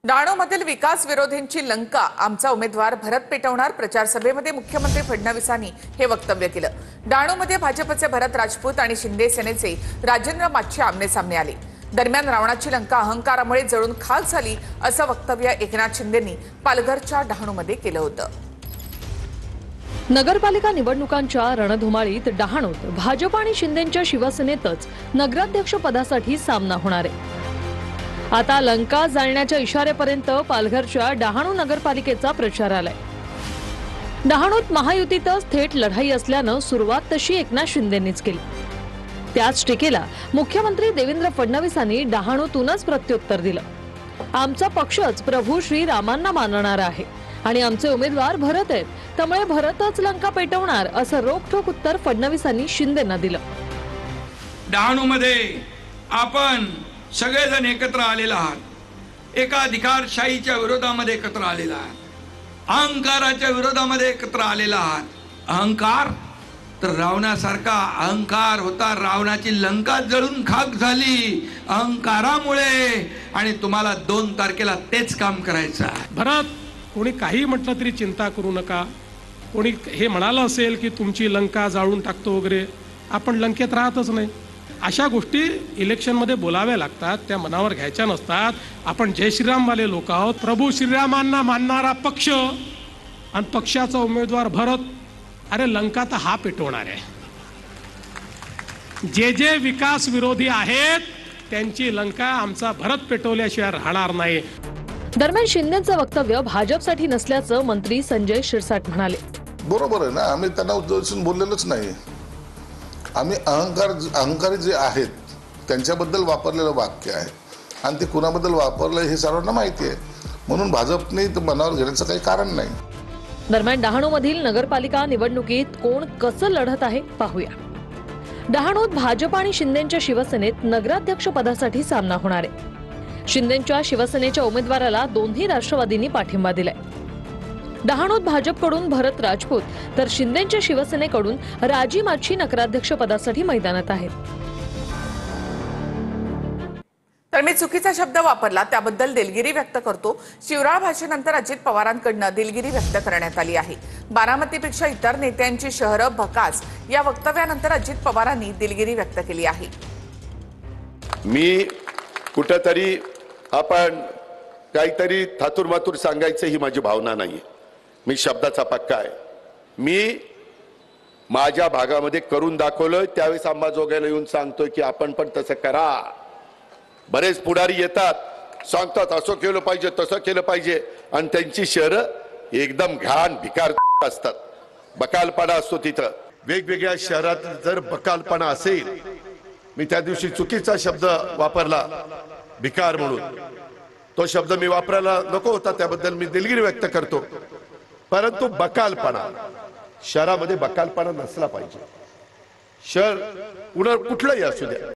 डहाणूमधील विकास विरोधींची लंका आमचा उमेदवार भरत पेटवणार। प्रचार सभेमध्ये मुख्यमंत्री फडणवीसांनी हे वक्तव्य केलं। डहाणूमध्ये भाजपचे भरत राजपूत आणि शिंदे सेनेचे राजेंद्र माच्छी आमने-सामने आले। दरम्यान रावणाची लंका अहंकारामुळे जळून खाक झाली असं वक्तव्य एकनाथ शिंदेंनी पालघरच्या डहाणूमध्ये केलं होतं। नगरपालिका निवडणुकांच्या रणधुमाळीत डहाणूत भाजप आणि शिंदेंच्या शिवसेनेतच नगराध्यक्ष पदासाठी सामना होणार आहे। आता लंका जाळण्याच्या इशाऱ्यापर्यंत पालघरच्या डहाणू नगरपालिकेचा प्रचार आलाय। डहाणूत महायुतीतच थेट लढाई असल्यानं सुरुवात तशी एकनाथ शिंदेंनीच केली। त्याच टीकेला मुख्यमंत्री देवेंद्र फडणवीसांनी डहाणूतूनच प्रत्युत्तर दिलं। आमचा पक्षच प्रभू श्री रामांना मानणारा आहे आणि आमचे उमेदवार भरत आहेत, त्यामुळे भरतच लंका पेटवणार असं रोखठोक उत्तर फडणवीसांनी शिंदेंना दिलं। डहाणूमध्ये आपण सगळेजण एकत्र आलेला आहात। एका अधिकारशाहीच्या विरोधामध्ये एकत्र आलेला आहात। अहंकाराच्या विरोधामध्ये एकत्र आलेला आहात। अहंकार तर रावणासारखा अहंकार होता। रावणाची लंका जळून खाक झाली अहंकारामुळे आणि तुम्हाला 2 तारखेला तेच काम करायचं आहे। भरत, कोणी काही म्हटलं तरी चिंता करू नका। कोणी हे म्हणालं असेल की तुमची लंका जाळून टाकतो वगैरे, आपण लंकेत राहतच नाही। अशा गोष्टी इलेक्शनमध्ये बोलाव्या लागतात, त्या मनावर घ्यायच्या नसतात। आपण जय श्रीराम वाले लोक आहोत। प्रभू श्रीरामांना मानणारा पक्ष आणि पक्षाचा उमेदवार भरत, अरे लंका तर हा पेटवणार आहे। जे विकास विरोधी आहेत त्यांची लंका आमचा भरत पेटवल्याशिवाय राहणार नाही। दरम्यान शिंदेंचं वक्तव्य भाजपसाठी नसल्याचं मंत्री संजय शिरसाट म्हणाले। बरोबर आहे ना, आम्ही त्यांना उद्देशून बोललेलोच नाही। आम्ही अहंकारी जे आहेत त्यांच्याबद्दल वापरलेलं वाक्य आहे आणि ते कुणाबद्दल वापरलं हे सर्वांना माहिती आहे, म्हणून भाजपने मनावर घेण्याचं काही कारण नाही। दरम्यान डहाणूमधील नगरपालिका निवडणुकीत कोण कसं लढत आहे पाहूया। डहाणूत भाजप आणि शिंदेंच्या शिवसेनेत नगराध्यक्ष पदासाठी सामना होणार आहे। शिंदेंच्या शिवसेनेच्या उमेदवाराला दोन्ही राष्ट्रवादींनी पाठिंबा दिलाय। डहाणूत भाजपकडून भरत राजपूत तर शिंदेंच्या शिवसेनेकडून राजी माच्छी नगराध्यक्ष पदासाठी मैदानात आहेत। तर मी चुकीचा शब्द वापरला त्याबद्दल दिलगिरी व्यक्त करतो। शिवराळ भाषेनंतर अजित पवारांकडून दिलगिरी व्यक्त करण्यात आली आहे। बारामतीपेक्षा इतर नेत्यांची शहरं भकास या वक्तव्यानंतर अजित पवारांनी दिलगिरी व्यक्त केली आहे। मी कुठेतरी आपण काहीतरी थातुरमातुर सांगायचं ही माझी भावना नाहीये। मी शब्दाचा पक्का आहे। मी माझ्या भागामध्ये करून दाखवलं, त्यावेळेस अंबाजोगाईला येऊन सांगतोय की आपण पण तसं करा। बरेच पुढारी येतात, सांगतात असं केलं पाहिजे तसं केलं पाहिजे आणि त्यांची शहरं एकदम घाण भिकार असतात, बकालपणा असतो। तिथं वेगवेगळ्या शहरात जर बकालपणा असेल, मी त्या दिवशी चुकीचा शब्द वापरला भिकार म्हणून, तो शब्द मी वापरायला नको होता, त्याबद्दल मी दिलगिरी व्यक्त करतो। परंतु बकालपणा, शहरामध्ये बकालपणा नसला पाहिजे। शहर कुठलंही असू द्या,